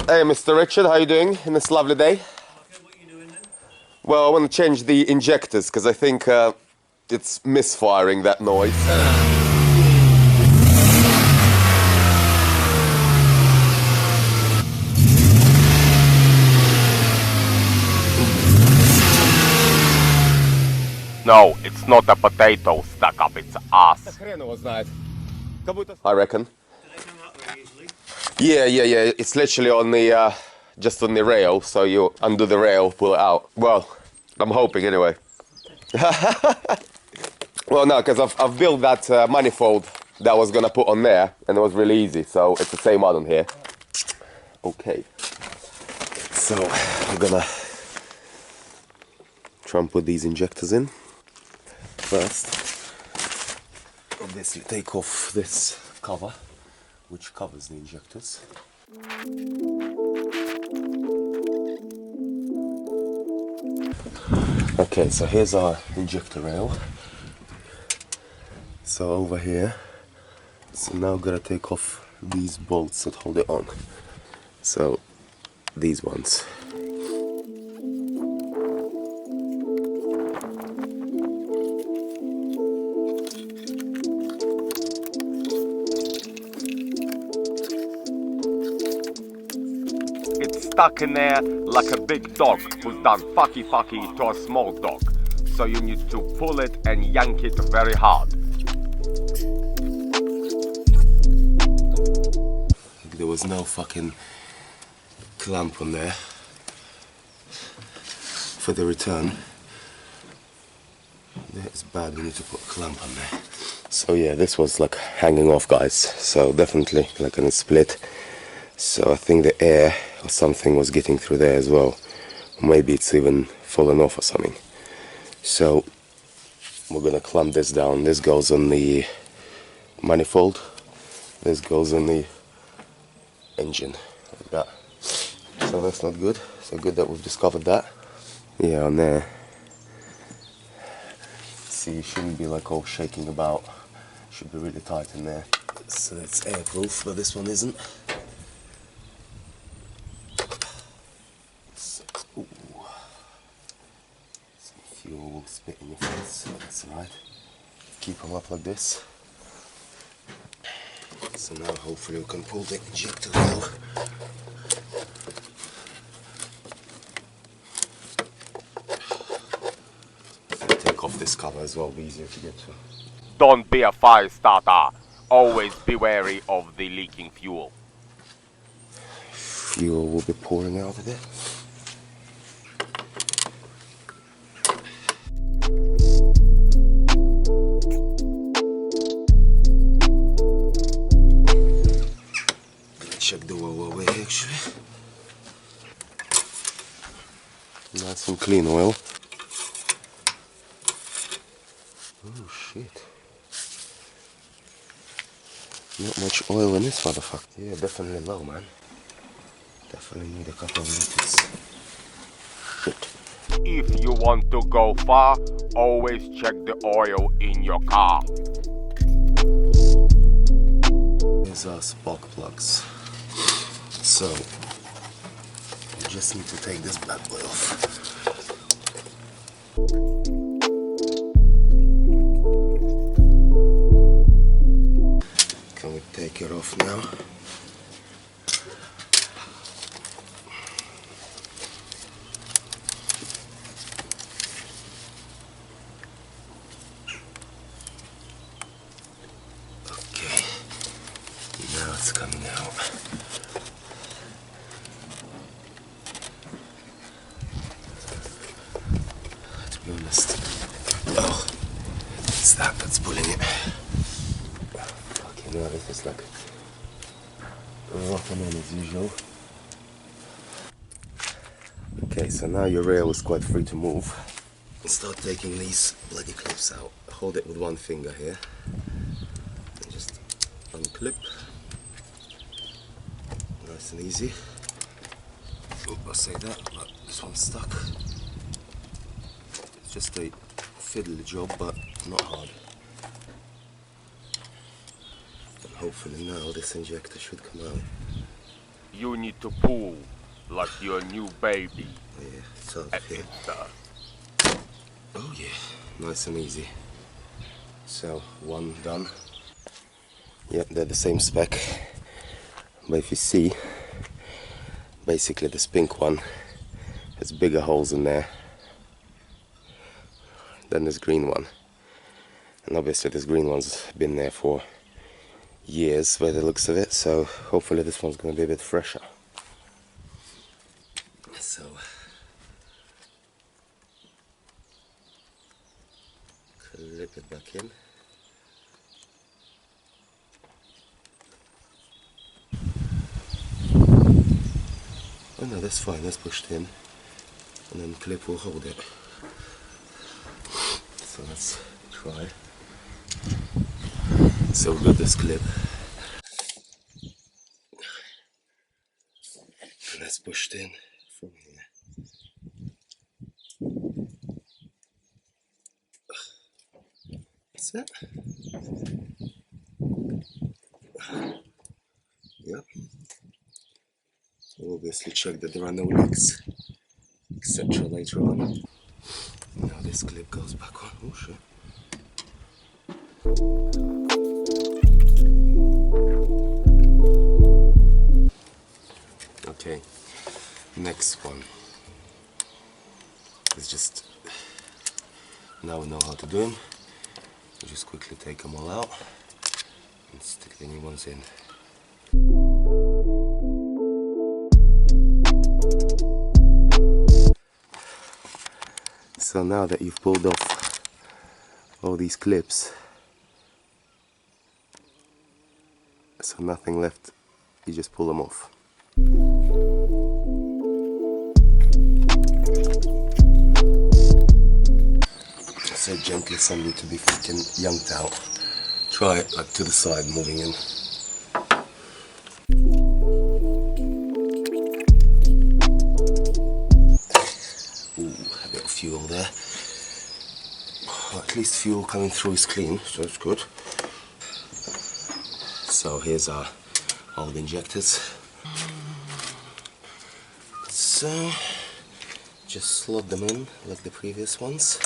Hey, Mr. Richard, how you doing in this lovely day? Okay, what are you doing then? Well, I want to change the injectors because I think it's misfiring that noise. No, it's not a potato stuck up its ass. I reckon. Do they come up there usually? Yeah. It's literally on the just on the rail, so you undo the rail, pull it out. Well, I'm hoping anyway. Well, no, because I've built that manifold that I was gonna put on there, and it was really easy. So it's the same one on here. Okay. So I'm gonna try and put these injectors in. First, obviously take off this cover, which covers the injectors. Okay, so here's our injector rail. So over here, so now I'm gonna take off these bolts that hold it on. So these ones. It's stuck in there like a big dog who's done fucky to a small dog. So you need to pull it and yank it very hard. There was no fucking clamp on there for the return. That's bad, we need to put a clamp on there. So yeah, this was like hanging off, guys. So definitely like gonna split. So I think the air or something was getting through there as well. Maybe it's even fallen off or something. So we're gonna clamp this down. This goes on the manifold. This goes on the engine, like that. So that's not good. So good that we've discovered that. Yeah, on there. See, it shouldn't be like all shaking about. Should be really tight in there. So it's airproof, but this one isn't. So, ooh. Some fuel will spit in your face. That's alright. Keep them up like this. So now hopefully we can pull the injector out. Take off this cover as well, be easier to get to. Don't be a fire starter. Always be wary of the leaking fuel. Fuel will be pouring out of it. Check the oil away actually. Nice and clean oil. Oh shit. Not much oil in this motherfucker. Yeah, definitely low, man. Definitely need a couple of liters. Shit. If you want to go far, always check the oil in your car. Here's our spark plugs. So, you just need to take this bad boy off. Can we take it off now? Okay, now it's coming out. To be honest, oh, it's that's pulling it. Okay, now this is like rocking on as usual. Okay, so now your rail is quite free to move. Start taking these bloody clips out. Hold it with one finger here. And just unclip. Nice and easy. Oh, I say that, but this one's stuck. It's just a fiddly job, but not hard. And hopefully now this injector should come out. you need to pull like your new baby. Yeah, tough, And yeah. it's tough. Oh yeah, nice and easy. So, one done. Yep, they're the same spec. But if you see, basically this pink one has bigger holes in there than this green one. And obviously this green one's been there for years by the looks of it, so hopefully this one's going to be a bit fresher. So clip it back in. Oh no, that's fine, that's pushed in, and then the clip will hold it. So let's try. So we've got this clip. And that's pushed in from here. That's it. Yep. We'll obviously check that there are no leaks, etc. later on. Now this clip goes back on. Oh shit. Okay, next one is just, now we know how to do them. We'll just quickly take them all out and stick the new ones in. So now that you've pulled off all these clips, so nothing left, you just pull them off. So gently, some need to be fucking yanked out. Try it like to the side, moving in. Ooh, a bit of fuel there. Well, at least fuel coming through is clean, so it's good. So here's our old injectors. So just slot them in like the previous ones.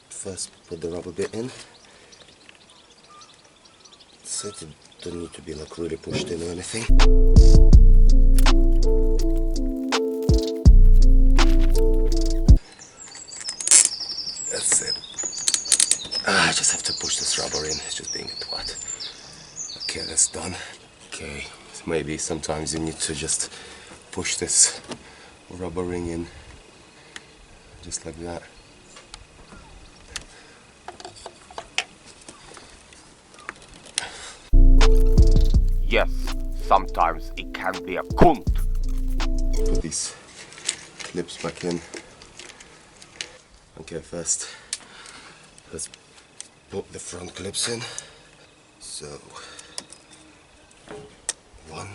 First put the rubber bit in. So it doesn't need to be like really pushed in or anything. That's it. I just have to push this rubber in, it's just being a twat. Okay, that's done. Okay, so maybe sometimes you need to just push this rubber ring in, just like that. Yes, sometimes it can be a cunt. Put these clips back in. Okay, first let's put the front clips in. So 1,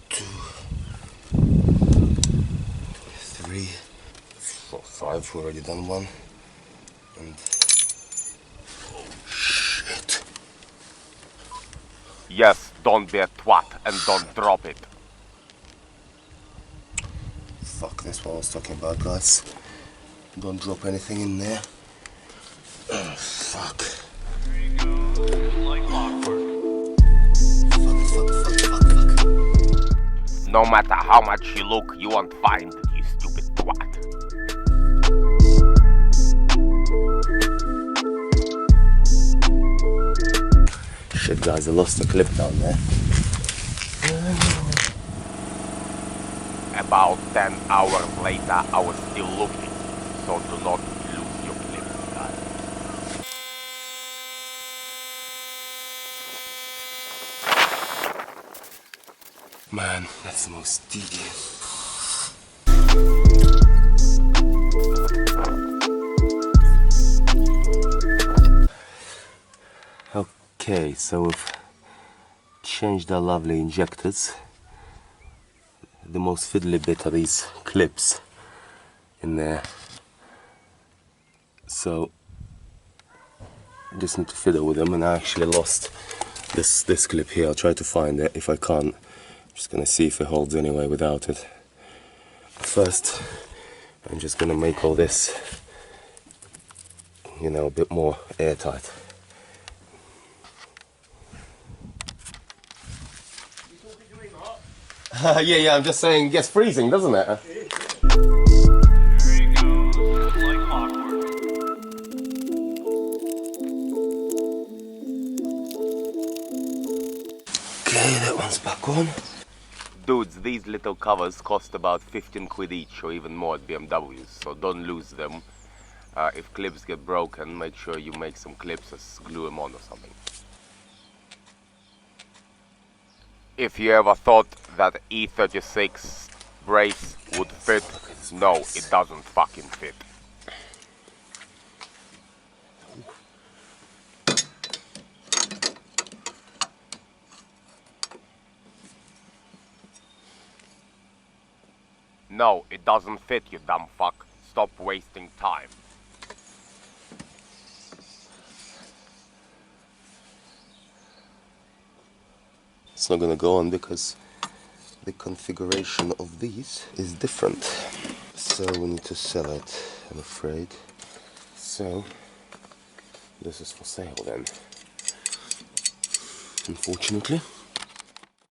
2, 3, 4, 5. We've already done one. And oh shit! Yes, don't be a twat and don't drop it. Fuck, that's what I was talking about, guys. Don't drop anything in there. Oh, fuck. There you go. Like clockwork. Fuck. No matter how much you look, you won't find, you stupid twat. Shit, guys, I lost a clip down there. About 10 hours later, I was still looking, so do not lose your clips, guys. Man, that's the most tedious. Okay, so we've changed our lovely injectors. The most fiddly bit are these clips in there. So just need to fiddle with them, and I actually lost this clip here. I'll try to find it. If I can't, I'm just gonna see if it holds anyway without it. First, I'm just gonna make all this, you know, a bit more airtight. Yeah, I'm just saying, it gets freezing, doesn't it? There he goes, like clockwork. Okay, that one's back on. Dudes, these little covers cost about 15 quid each or even more at BMWs, so don't lose them. If clips get broken, make sure you make some clips and glue them on or something. If you ever thought that E36 brace would fit, no, it doesn't fucking fit. No, it doesn't fit, you dumb fuck. Stop wasting time. It's not gonna go on because the configuration of these is different. So we need to sell it, I'm afraid. So this is for sale then, unfortunately.